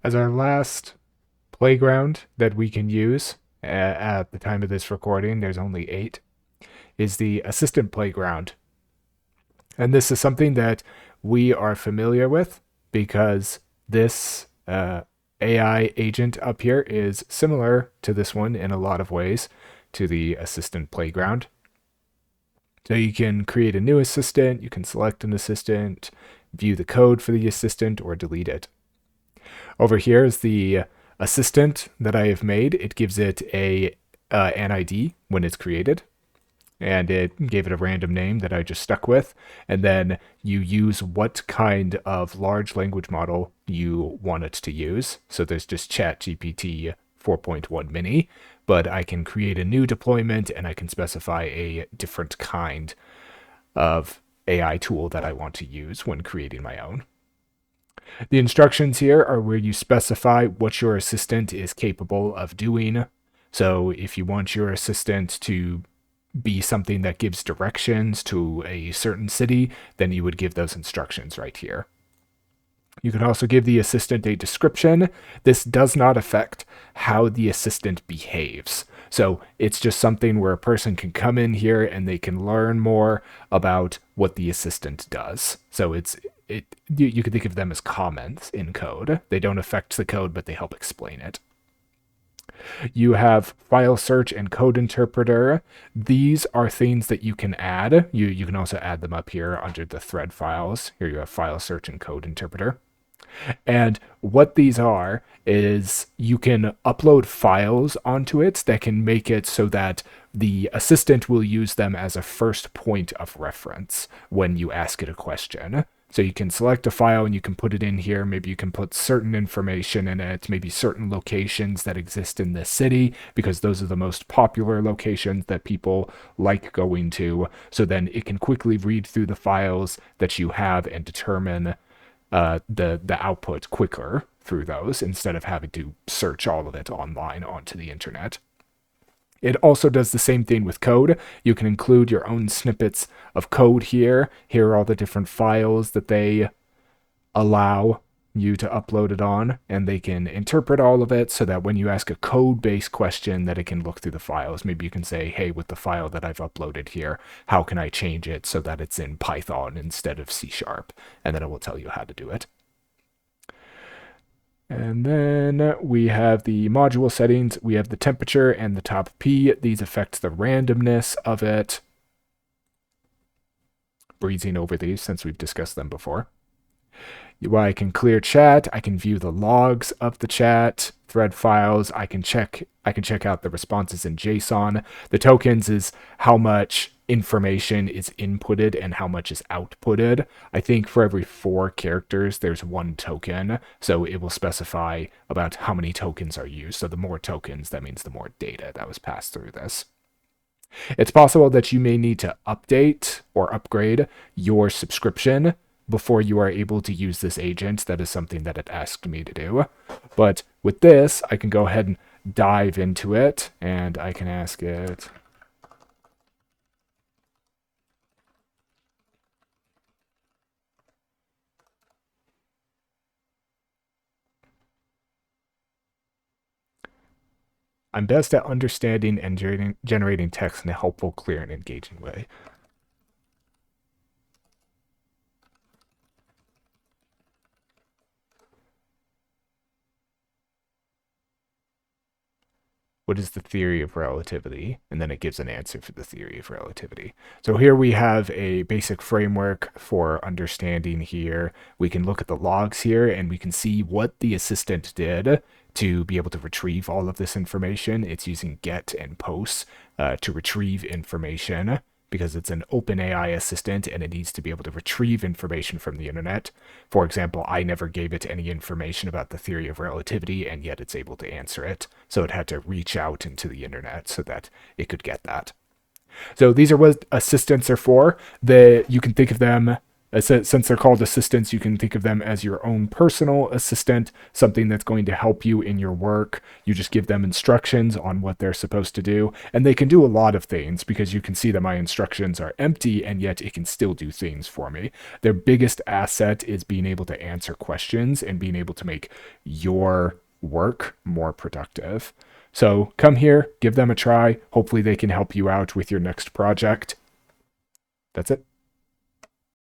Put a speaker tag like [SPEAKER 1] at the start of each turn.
[SPEAKER 1] As our last playground that we can use at the time of this recording, there's only 8, is the assistant playground. And this is something that we are familiar with because this AI agent up here is similar to this one in a lot of ways to the assistant playground. So you can create a new assistant, you can select an assistant, view the code for the assistant, or delete it. Over here is the assistant that I have made. It gives it an ID when it's created, and it gave it a random name that I just stuck with. And then you use what kind of large language model you want it to use. So there's just ChatGPT 4.1 mini, but I can create a new deployment and I can specify a different kind of AI tool that I want to use when creating my own. The instructions here are where you specify what your assistant is capable of doing. So if you want your assistant to be something that gives directions to a certain city, then you would give those instructions right here. You can also give the assistant a description. This does not affect how the assistant behaves. So it's just something where a person can come in here and they can learn more about what the assistant does. So you can think of them as comments in code. They don't affect the code, but they help explain it. You have file search and code interpreter. These are things that you can add. You can also add them up here under the thread files. Here you have file search and code interpreter. And what these are is you can upload files onto it that can make it so that the assistant will use them as a first point of reference when you ask it a question. So you can select a file and you can put it in here. Maybe you can put certain information in it, maybe certain locations that exist in this city, because those are the most popular locations that people like going to. So then it can quickly read through the files that you have and determine the output quicker through those instead of having to search all of it online onto the internet. It also does the same thing with code. You can include your own snippets of code here. Here are all the different files that they allow you to upload it on, and they can interpret all of it so that when you ask a code-based question that it can look through the files. Maybe you can say, hey, with the file that I've uploaded here, how can I change it so that it's in Python instead of C#? And then it will tell you how to do it. And then we have the module settings. We have the temperature and the top P. These affect the randomness of it. Breezing over these since we've discussed them before. I can clear chat. I can view the logs of the chat, thread files. I can check out the responses in JSON. The tokens is how much information is inputted and how much is outputted. I think for every 4 characters, there's 1 token. So it will specify about how many tokens are used. So the more tokens, that means the more data that was passed through this. It's possible that you may need to update or upgrade your subscription before you are able to use this agent. That is something that it asked me to do. But with this, I can go ahead and dive into it, and I can ask it. I'm best at understanding and generating text in a helpful, clear, and engaging way. What is the theory of relativity? And then it gives an answer for the theory of relativity. So here we have a basic framework for understanding here. We can look at the logs here and we can see what the assistant did to be able to retrieve all of this information. It's using get and post to retrieve information, because it's an open AI assistant and it needs to be able to retrieve information from the internet. For example, I never gave it any information about the theory of relativity, and yet it's able to answer it. So it had to reach out into the internet so that it could get that. So these are what assistants are for. You can think of them Since they're called assistants, you can think of them as your own personal assistant, something that's going to help you in your work. You just give them instructions on what they're supposed to do, and they can do a lot of things because you can see that my instructions are empty, and yet it can still do things for me. Their biggest asset is being able to answer questions and being able to make your work more productive. So come here, give them a try. Hopefully, they can help you out with your next project. That's it.